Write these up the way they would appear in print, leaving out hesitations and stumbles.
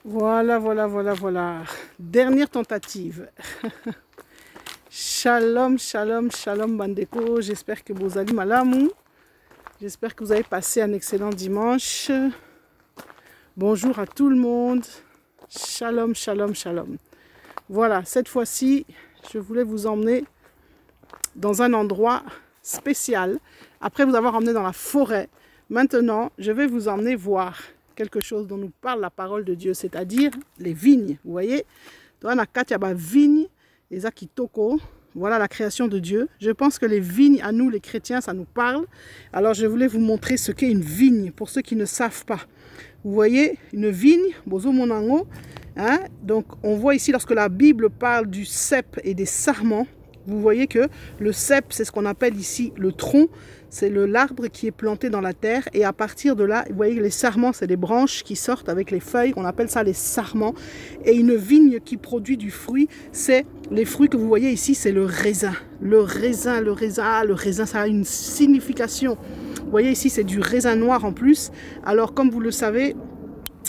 Voilà, voilà, voilà, voilà. Dernière tentative. Shalom, shalom, shalom, Bandeko. J'espère que vous allez malamu. J'espère que vous avez passé un excellent dimanche. Bonjour à tout le monde. Shalom, shalom, shalom. Voilà, cette fois-ci, je voulais vous emmener dans un endroit spécial. Après vous avoir emmené dans la forêt, maintenant, je vais vous emmener voir quelque chose dont nous parle la parole de Dieu, c'est-à-dire les vignes. Vous voyez, dans la Katiaba vigne, les Akitoko, voilà la création de Dieu. Je pense que les vignes, à nous les chrétiens, ça nous parle. Alors je voulais vous montrer ce qu'est une vigne, pour ceux qui ne savent pas. Vous voyez, une vigne, Bozo Monango, hein? Donc on voit ici, lorsque la Bible parle du cep et des sarments, vous voyez que le cep, c'est ce qu'on appelle ici le tronc, c'est l'arbre qui est planté dans la terre, et à partir de là, vous voyez les sarments, c'est des branches qui sortent avec les feuilles, on appelle ça les sarments, et une vigne qui produit du fruit, c'est les fruits que vous voyez ici, c'est le raisin. Le raisin, ça a une signification. Vous voyez ici, c'est du raisin noir en plus. Alors comme vous le savez,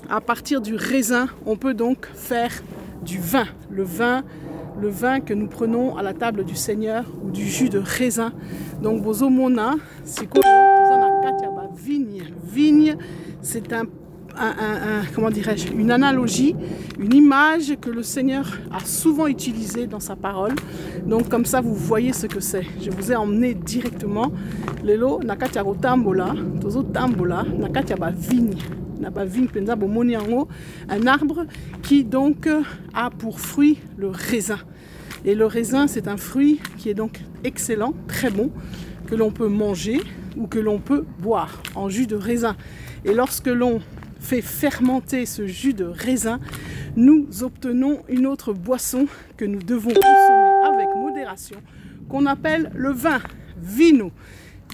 à partir du raisin, on peut donc faire du vin. Le vin que nous prenons à la table du Seigneur, ou du jus de raisin. Donc bozomona, c'est quoi? Vigne, c'est comment dirais-je, une analogie, une image que le Seigneur a souvent utilisée dans sa parole. Donc comme ça, vous voyez ce que c'est. Je vous ai emmené directement. Lelo nakatia tambola, tozo tambola, nakatia ba vigne. Un arbre qui donc a pour fruit le raisin. Et le raisin, c'est un fruit qui est donc excellent, très bon, que l'on peut manger ou que l'on peut boire en jus de raisin. Et lorsque l'on fait fermenter ce jus de raisin, nous obtenons une autre boisson que nous devons consommer avec modération, qu'on appelle le vin, vino.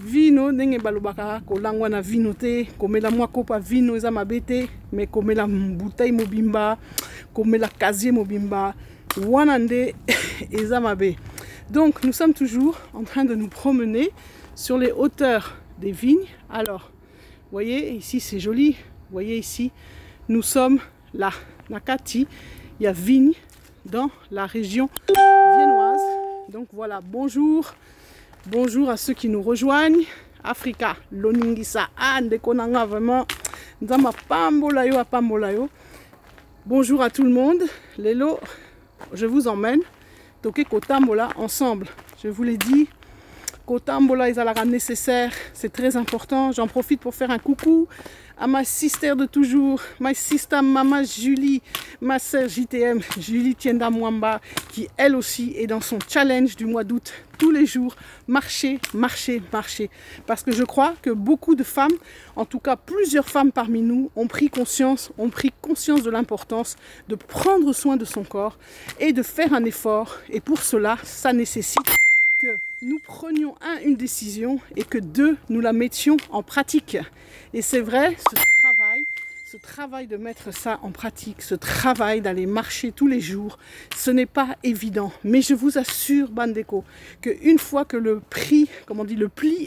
Vino ndenge balobaka kolangwa na vino te, komela mwa kopa vino eza mabete, mais komela bouteille mobimba, komela casier mobimba, wana nde eza mabe. Donc nous sommes toujours en train de nous promener sur les hauteurs des vignes. Alors, vous voyez ici c'est joli, vous voyez ici nous sommes là, Nakati, il y a vigne dans la région viennoise. Donc voilà, bonjour. Bonjour à ceux qui nous rejoignent. Africa, Loningisa, Andekonanga, vraiment. Bonjour à tout le monde. Lelo, je vous emmène. Toke Kotambola ensemble. Je vous l'ai dit, Kotambola est à la nécessaire. C'est très important. J'en profite pour faire un coucou à ma sister de toujours, ma sister Mama Julie, ma sœur JTM, Julie Tienda Mwamba, qui elle aussi est dans son challenge du mois d'août, tous les jours, marcher, marcher, marcher. Parce que je crois que beaucoup de femmes, en tout cas plusieurs femmes parmi nous, ont pris conscience de l'importance de prendre soin de son corps et de faire un effort. Et pour cela, ça nécessite que nous prenions une décision et que nous la mettions en pratique. Et c'est vrai, ce travail de mettre ça en pratique, ce travail d'aller marcher tous les jours, ce n'est pas évident. Mais je vous assure, Bandeko, qu'une fois que le pli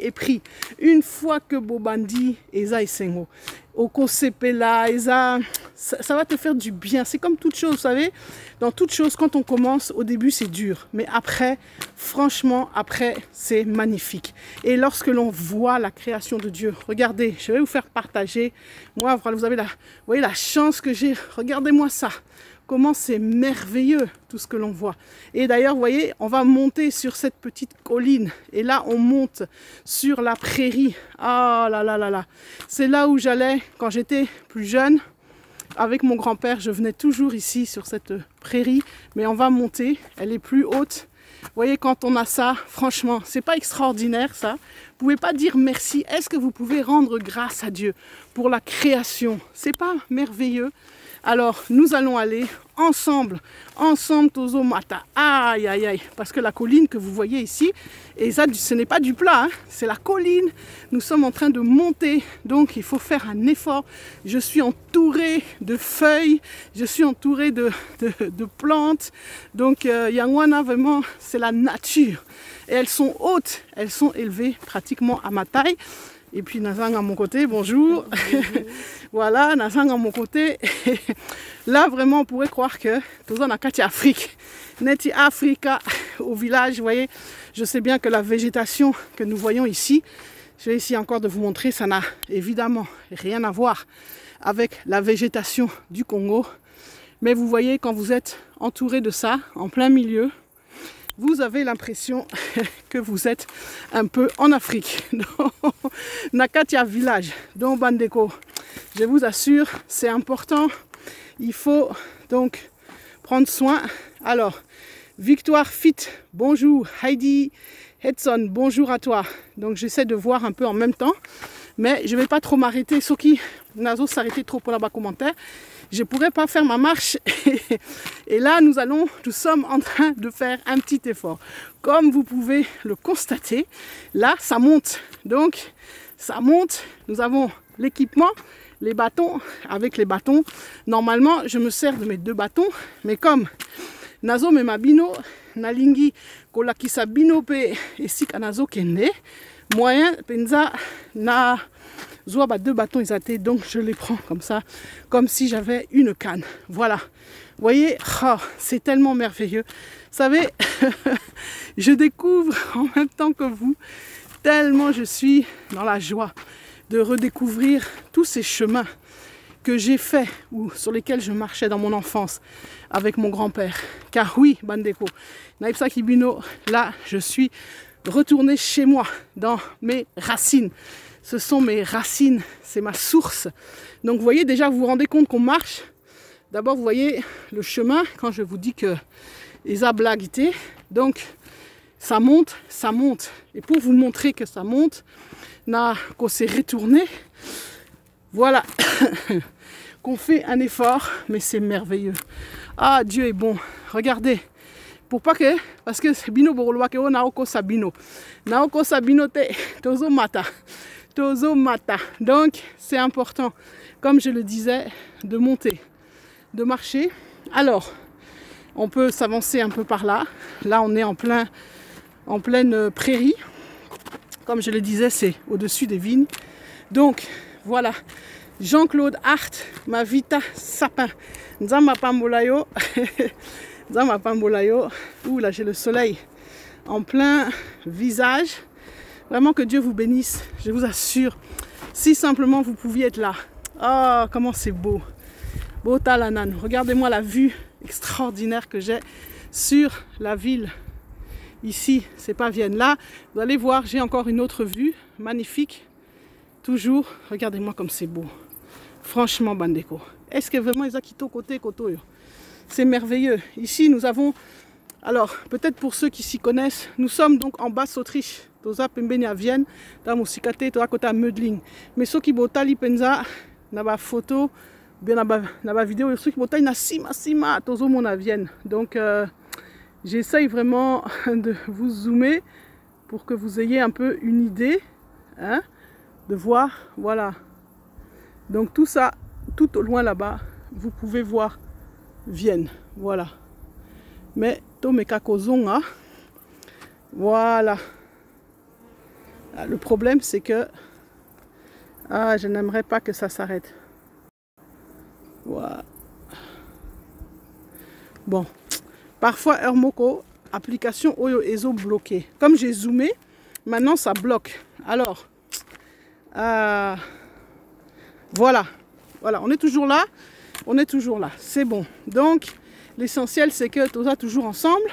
est pris, une fois que Bobandi Eza Esengo, Okosepela, Eza, ça va te faire du bien. C'est comme toute chose, vous savez, dans toute chose, quand on commence, au début c'est dur, mais après, franchement, après c'est magnifique. Et lorsque l'on voit la création de Dieu, regardez, je vais vous faire partager. Moi, vous voyez la chance que j'ai. Regardez-moi ça. Comment c'est merveilleux tout ce que l'on voit. Et d'ailleurs, vous voyez, on va monter sur cette petite colline. Et là, on monte sur la prairie. Ah là là là là. C'est là où j'allais quand j'étais plus jeune. Avec mon grand-père, je venais toujours ici sur cette prairie. Mais on va monter. Elle est plus haute. Vous voyez, quand on a ça, franchement, c'est pas extraordinaire ça. Vous pouvez pas dire merci. Est-ce que vous pouvez rendre grâce à Dieu pour la création? C'est pas merveilleux? Alors, nous allons aller ensemble, Tozo Mata. Aïe, aïe, aïe. Parce que la colline que vous voyez ici, et ça, ce n'est pas du plat, hein, c'est la colline. Nous sommes en train de monter, donc il faut faire un effort. Je suis entourée de feuilles, je suis entourée de plantes. Donc, Yangwana, vraiment, c'est la nature. Et elles sont hautes, elles sont élevées pratiquement à ma taille. Et puis Nazang à mon côté, bonjour. Voilà, Nazang à mon côté. Là, vraiment, on pourrait croire que tout ça, on a Katia Afrique. Neti Africa au village, vous voyez. Je sais bien que la végétation que nous voyons ici, je vais essayer encore de vous montrer, ça n'a évidemment rien à voir avec la végétation du Congo. Mais vous voyez, quand vous êtes entouré de ça, en plein milieu, vous avez l'impression que vous êtes un peu en Afrique. Nakatia village, donc Bandeko, je vous assure, c'est important. Il faut donc prendre soin. Alors, Victoire Fit, bonjour. Heidi Edson, bonjour à toi. Donc j'essaie de voir un peu en même temps, mais je ne vais pas trop m'arrêter. Ceux qui n'osent s'arrêter trop pour la bas commentaire, je ne pourrais pas faire ma marche. Et là, nous sommes en train de faire un petit effort. Comme vous pouvez le constater, là, ça monte. Donc, ça monte. Nous avons l'équipement, les bâtons. Avec les bâtons, normalement, je me sers de mes 2 bâtons. Mais comme Nazo me mabino, nalingi kolakisa bino pe esika nazo kende, moyen penza na zoa 2 bâtons ils étaient, donc je les prends comme ça, comme si j'avais une canne. Voilà, vous voyez, oh, c'est tellement merveilleux. Vous savez, je découvre en même temps que vous, tellement je suis dans la joie de redécouvrir tous ces chemins que j'ai fait ou sur lesquels je marchais dans mon enfance avec mon grand-père. Car oui, Bandeko, Naipsa Kibino, là, je suis retournée chez moi, dans mes racines. Ce sont mes racines, c'est ma source. Donc vous voyez déjà, vous vous rendez compte qu'on marche. D'abord, vous voyez le chemin, quand je vous dis que les ablaguités, donc ça monte, ça monte. Et pour vous montrer que ça monte, qu'on s'est retourné, voilà, qu'on fait un effort, mais c'est merveilleux. Ah, Dieu est bon. Regardez, pour pas que, parce que c'est bino boroloa que on naoko sabino te tozo mata. Donc, c'est important, comme je le disais, de monter, de marcher. Alors, on peut s'avancer un peu par là. Là, on est en pleine prairie. Comme je le disais, c'est au-dessus des vignes. Donc, voilà. Jean-Claude Hart, ma vita sapin. Nzama Pambolayo. Nzama Pambolayo. Ouh, là, j'ai le soleil en plein visage. Vraiment que Dieu vous bénisse, je vous assure. Si simplement vous pouviez être là. Oh, comment c'est beau. Beau Talanan. Regardez-moi la vue extraordinaire que j'ai sur la ville. Ici, c'est pas Vienne. Là, vous allez voir, j'ai encore une autre vue magnifique. Toujours, regardez-moi comme c'est beau. Franchement, Bandeko. Est-ce que vraiment ils ont quitté côté Koto? C'est merveilleux. Ici, nous avons... Alors, peut-être pour ceux qui s'y connaissent, nous sommes donc en Basse-Autriche. Toza pembeni à Vienne, dans Moussikate, toza côté à Mödling. Mais ceux qui botali penza, na ba photo, bien na ba vidéo, ceux qui botali na sima, tozo mon à Vienne. Donc, j'essaye vraiment de vous zoomer pour que vous ayez un peu une idée, hein, de voir, voilà. Donc tout ça, tout au loin là-bas, vous pouvez voir Vienne, voilà. Mais Tomeka Kozonga, voilà. Le problème c'est que je n'aimerais pas que ça s'arrête. Voilà. Bon, parfois Hermoko, application Oyo Ezo bloquée. Comme j'ai zoomé, maintenant ça bloque. Alors, voilà, on est toujours là, c'est bon. Donc, l'essentiel c'est que Toza toujours ensemble,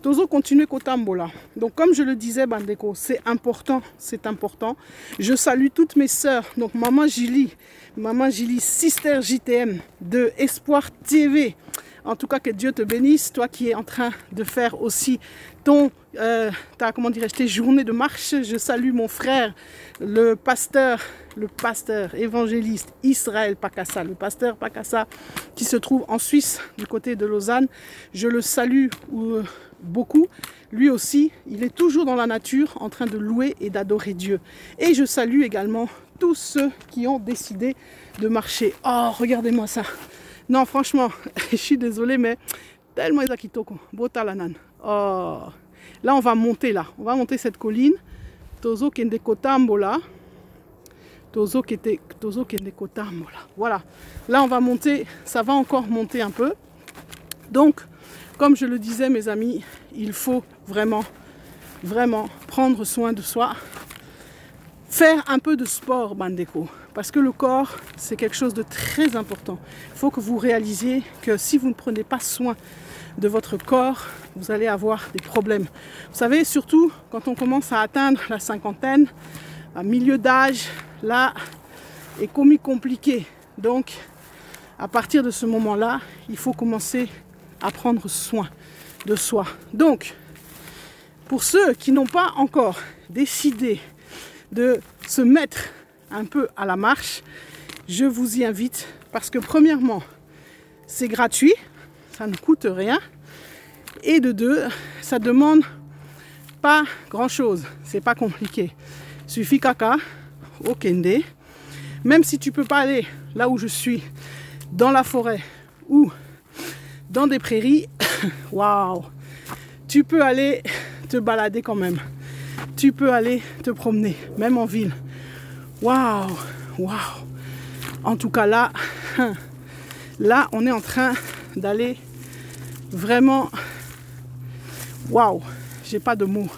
Tozo continue Kotambola. Donc, comme je le disais, Bandeko, c'est important. Je salue toutes mes sœurs, donc Maman Gili, Sister JTM de Espoir TV. En tout cas, que Dieu te bénisse, toi qui es en train de faire aussi tes journées de marche. Je salue mon frère, le pasteur évangéliste Israël Pakassa, le pasteur Pakassa qui se trouve en Suisse, du côté de Lausanne. Je le salue beaucoup. Lui aussi, il est toujours dans la nature en train de louer et d'adorer Dieu. Et je salue également tous ceux qui ont décidé de marcher. Oh, regardez-moi ça. Non, franchement, je suis désolée, mais tellement Izakitoko, Botalanan. Oh, là, on va monter cette colline. Tozo Kende Kotambola. Tozo kende kotambola. Voilà. Là, on va monter, ça va encore monter un peu. Donc, comme je le disais, mes amis, il faut vraiment prendre soin de soi. Faire un peu de sport, Bandeko. Parce que le corps, c'est quelque chose de très important. Il faut que vous réalisiez que si vous ne prenez pas soin de votre corps, vous allez avoir des problèmes. Vous savez, surtout quand on commence à atteindre la cinquantaine, à milieu d'âge, là, est compliqué. Donc, à partir de ce moment-là, il faut commencer à prendre soin de soi. Donc, pour ceux qui n'ont pas encore décidé de se mettre un peu à la marche, je vous y invite parce que premièrement, c'est gratuit, ça ne coûte rien, et de deux, ça demande pas grand-chose, c'est pas compliqué. Il suffit caca, au Kende, même si tu peux pas aller là où je suis, dans la forêt ou dans des prairies, waouh, tu peux aller te balader quand même. Tu peux aller te promener, même en ville. Waouh, waouh. En tout cas là, on est en train d'aller vraiment. Waouh, j'ai pas de mots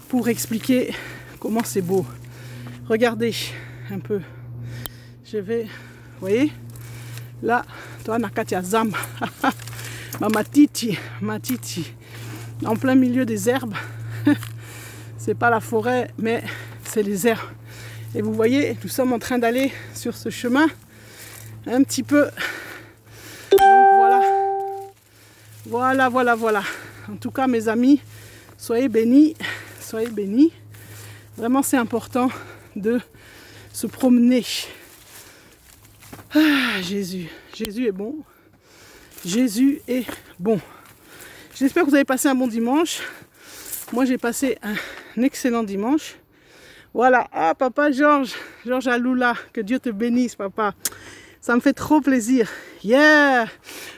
pour expliquer comment c'est beau. Regardez un peu. Je vais, vous voyez, là, toi Nakatia Zamba, matiti, en plein milieu des herbes. C'est pas la forêt, mais c'est les herbes. Et vous voyez, nous sommes en train d'aller sur ce chemin un petit peu. Donc voilà. En tout cas, mes amis, soyez bénis, soyez bénis. Vraiment, c'est important de se promener. Ah, Jésus est bon. Jésus est bon. J'espère que vous avez passé un bon dimanche. Moi, j'ai passé un excellent dimanche. Voilà. Ah, papa Georges Aloula, que Dieu te bénisse, papa. Ça me fait trop plaisir. Yeah!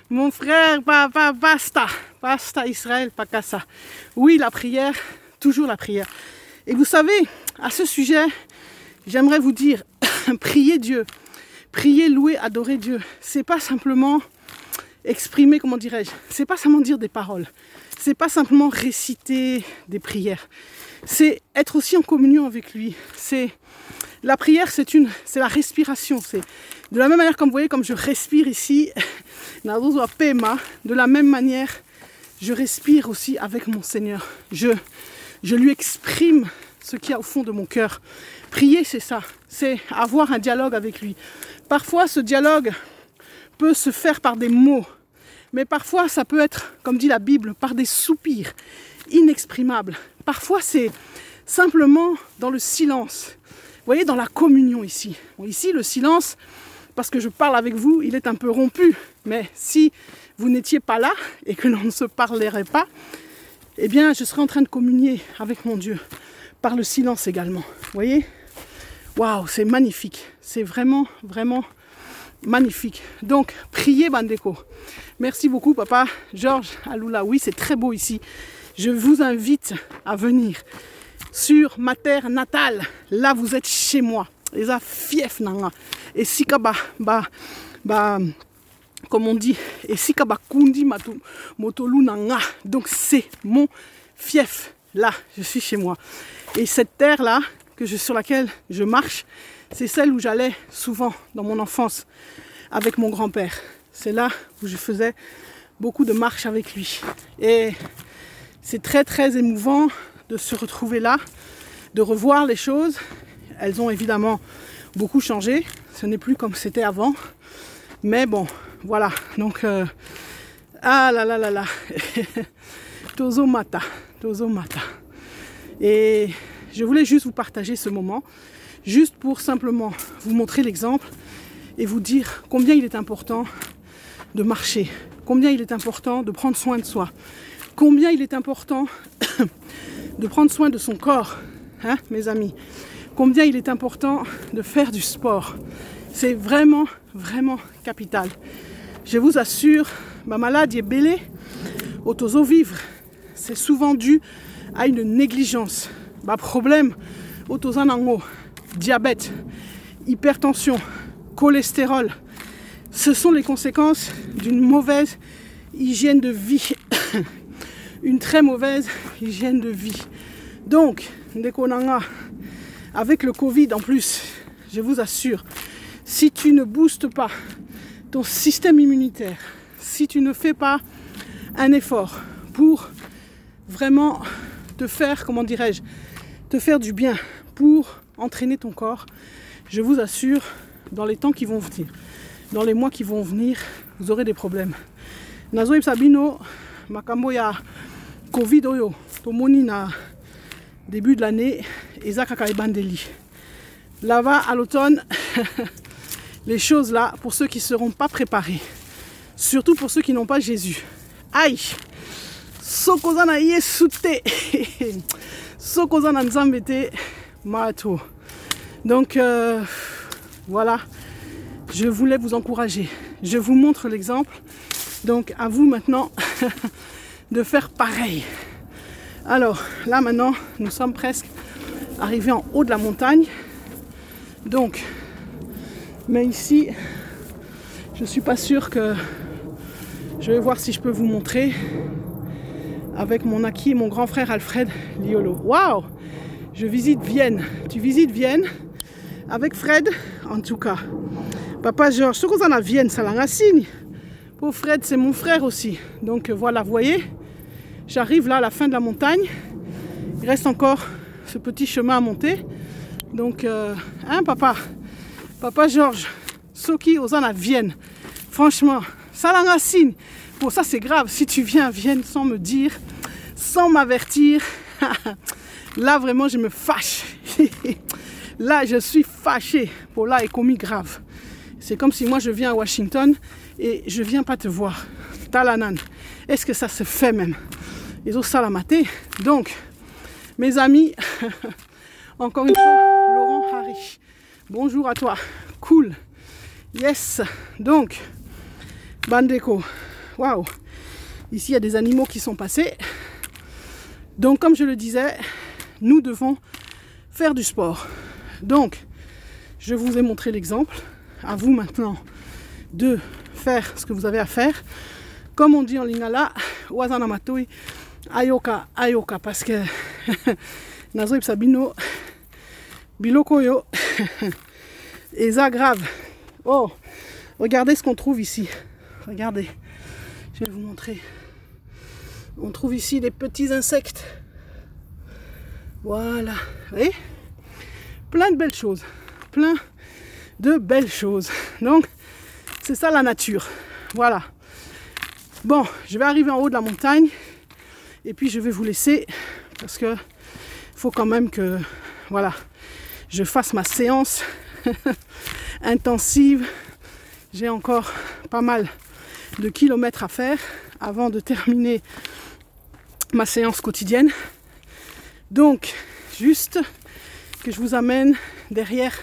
Mon frère, papa, basta Israël, Pakassa. Oui, la prière, toujours la prière. Et vous savez, à ce sujet, j'aimerais vous dire, priez Dieu. Prier, louer, adorer Dieu. C'est pas simplement exprimer, comment dirais-je, c'est pas simplement dire des paroles. C'est pas simplement réciter des prières. C'est être aussi en communion avec lui. La prière, c'est la respiration. C'est de la même manière, comme vous voyez, comme je respire ici, de la même manière, je respire aussi avec mon Seigneur. Je lui exprime ce qu'il y a au fond de mon cœur. Prier, c'est ça. C'est avoir un dialogue avec lui. Parfois, ce dialogue peut se faire par des mots. Mais parfois, ça peut être, comme dit la Bible, par des soupirs inexprimables. Parfois, c'est simplement dans le silence. Vous voyez, dans la communion ici. Bon, ici, le silence, parce que je parle avec vous, il est un peu rompu. Mais si vous n'étiez pas là et que l'on ne se parlerait pas, eh bien, je serais en train de communier avec mon Dieu. Par le silence également. Vous voyez? Waouh, c'est magnifique. C'est vraiment, vraiment magnifique. Donc, priez Bandeko. Merci beaucoup, papa Georges Aloula. Oui, c'est très beau ici. Je vous invite à venir sur ma terre natale. Là, vous êtes chez moi. Et ça, fief nanga. Et sika comme on dit, et sika kundi motolu nanga. Donc, c'est mon fief. Là, je suis chez moi. Et cette terre-là, sur laquelle je marche, c'est celle où j'allais souvent dans mon enfance avec mon grand-père. C'est là où je faisais beaucoup de marches avec lui. Et c'est très très émouvant de se retrouver là, de revoir les choses. Elles ont évidemment beaucoup changé. Ce n'est plus comme c'était avant. Mais bon, voilà. Donc, ah là là là là. Tozo Mata. Et je voulais juste vous partager ce moment, juste pour simplement vous montrer l'exemple et vous dire combien il est important de marcher, combien il est important de prendre soin de soi, combien il est important de prendre soin de son corps, hein, mes amis, combien il est important de faire du sport. C'est vraiment, vraiment capital. Je vous assure, ma maladie est belée, au tozo vivre. C'est souvent dû à une négligence. Problème, diabète. hypertension, cholestérol, ce sont les conséquences d'une mauvaise hygiène de vie. Une très mauvaise hygiène de vie. Donc, Ndekonanga, avec le Covid en plus, je vous assure, si tu ne boostes pas ton système immunitaire, si tu ne fais pas un effort pour vraiment te faire, comment dirais-je, te faire du bien, pour entraîner ton corps, je vous assure, dans les temps qui vont venir, dans les mois qui vont venir, vous aurez des problèmes. Nazoïb Sabino, makambo ya Covid oyo, tomoni na début de l'année, ezakaka ebandeli. Là-bas, à l'automne, les choses là, pour ceux qui ne seront pas préparés, surtout pour ceux qui n'ont pas Jésus. Aïe! Sokozana yesute! Sokozana nzambete mato. Donc, voilà, je voulais vous encourager. Je vous montre l'exemple. Donc, à vous maintenant de faire pareil. Alors, là maintenant, nous sommes presque arrivés en haut de la montagne. Donc, mais ici, je ne suis pas sûre que... Je vais voir si je peux vous montrer avec mon acquis, mon grand frère Alfred Liolo. Waouh! Je visite Vienne. Tu visites Vienne avec Fred, en tout cas. Papa Georges, ce qu'on a à Vienne, ça l'a un signe. Pour Fred, c'est mon frère aussi. Donc voilà, vous voyez, j'arrive là à la fin de la montagne. Il reste encore ce petit chemin à monter. Donc, hein, Papa Georges, Soki Ozan à Vienne. Franchement, ça l'a un signe. Pour ça, c'est grave. Si tu viens à Vienne sans me dire, sans m'avertir, là, vraiment, je me fâche. Là, je suis fâché. Pour là, est commis grave. C'est comme si moi, je viens à Washington et je viens pas te voir. Talanan. Est-ce que ça se fait même? Ils ont ça la maté. Donc, mes amis, encore une fois, Laurent Harry. Bonjour à toi. Cool. Yes. Donc, Bandeko. Waouh. Ici, il y a des animaux qui sont passés. Donc, comme je le disais, nous devons faire du sport. Donc, je vous ai montré l'exemple. À vous maintenant de faire ce que vous avez à faire. Comme on dit en lingala, wazana matoi, ayoka, ayoka, parce que Nazoïb Sabino, biloko yo, et ça grave. Oh, regardez ce qu'on trouve ici. Regardez, je vais vous montrer. On trouve ici des petits insectes. Voilà, vous voyez? Plein de belles choses. Plein de belles choses. Donc, c'est ça la nature. Voilà. Bon, je vais arriver en haut de la montagne. Et puis, je vais vous laisser. Parce que faut quand même que, voilà, je fasse ma séance intensive. J'ai encore pas mal de kilomètres à faire avant de terminer ma séance quotidienne. Donc, juste que je vous amène derrière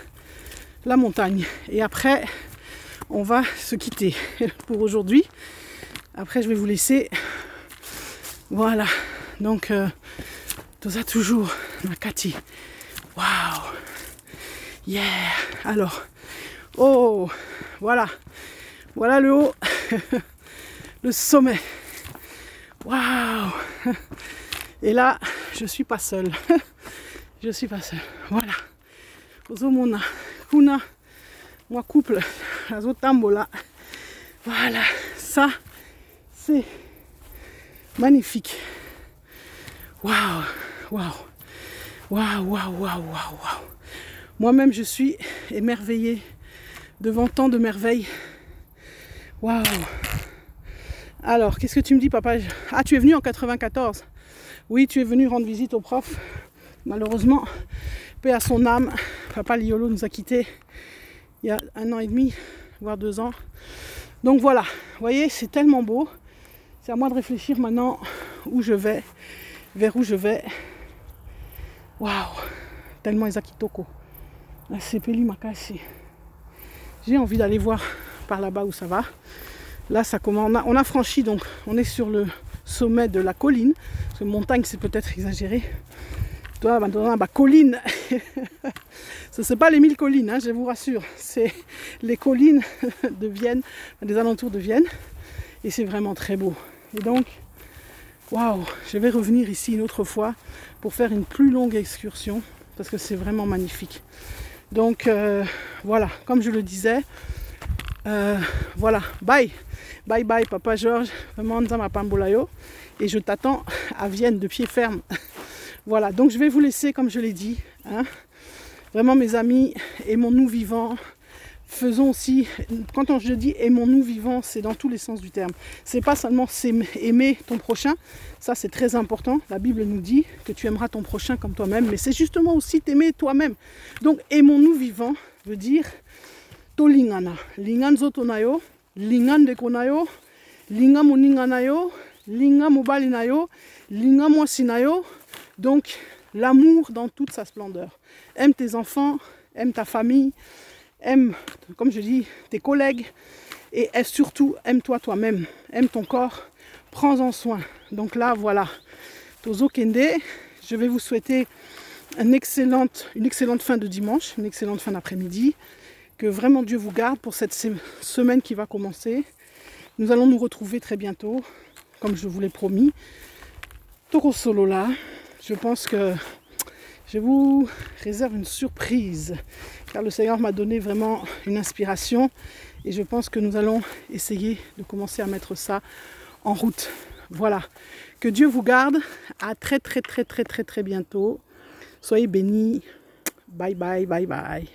la montagne. Et après, on va se quitter pour aujourd'hui. Après, je vais vous laisser. Voilà. Donc, tout ça toujours, Nakati. Waouh. Yeah. Alors, oh, voilà. Voilà le haut. Le sommet. Waouh. Et là, je suis pas seule. Je suis pas seule. Voilà. Ozomona. Kuna. Moi couple. Azotambola. Voilà. Ça, c'est magnifique. Waouh. Waouh. Waouh, waouh, waouh, waouh, waouh. Moi-même, je suis émerveillée devant tant de merveilles. Waouh. Alors, qu'est-ce que tu me dis, papa? Ah, tu es venu en 94. Oui, tu es venu rendre visite au prof. Malheureusement, paix à son âme, papa Liolo nous a quittés il y a 1 an et demi, voire 2 ans. Donc voilà, vous voyez, c'est tellement beau. C'est à moi de réfléchir maintenant où je vais, vers où je vais. Waouh, tellement Ezakitoko. C'est Peli Makasi. J'ai envie d'aller voir par là-bas où ça va. Là, ça commence. On a franchi, donc on est sur le sommet de la colline. Parce que montagne, c'est peut-être exagéré. Toi, maintenant, bah, collines. Ce n'est pas les 1000 collines, hein, je vous rassure. C'est les collines de Vienne, des alentours de Vienne. Et c'est vraiment très beau. Et donc, waouh, je vais revenir ici une autre fois pour faire une plus longue excursion parce que c'est vraiment magnifique. Donc, voilà, comme je le disais, voilà, bye. Bye bye, Papa Georges. Vraiment, Nzama Pambolayo. Et je t'attends à Vienne de pied ferme. Voilà, donc je vais vous laisser comme je l'ai dit. Hein. Vraiment mes amis, aimons-nous vivants. Faisons aussi, quand je dis aimons-nous vivants, c'est dans tous les sens du terme. C'est pas seulement aimer ton prochain, ça c'est très important. La Bible nous dit que tu aimeras ton prochain comme toi-même, mais c'est justement aussi t'aimer toi-même. Donc aimons-nous vivants veut dire tolingana. Lingan zotonayo, lingan dekonayo, linga moninganayo, linga mobalinayo, linga moisinayo. Donc, l'amour dans toute sa splendeur. Aime tes enfants, aime ta famille, aime, comme je dis, tes collègues et surtout, aime-toi toi-même. Aime ton corps, prends-en soin. Donc là, voilà. Tozo Kende, je vais vous souhaiter une excellente fin de dimanche, une excellente fin d'après-midi. Que vraiment Dieu vous garde pour cette semaine qui va commencer. Nous allons nous retrouver très bientôt, comme je vous l'ai promis. Toro Solo là. Je pense que je vous réserve une surprise, car le Seigneur m'a donné vraiment une inspiration et je pense que nous allons essayer de commencer à mettre ça en route. Voilà, que Dieu vous garde, à très bientôt. Soyez bénis, bye bye.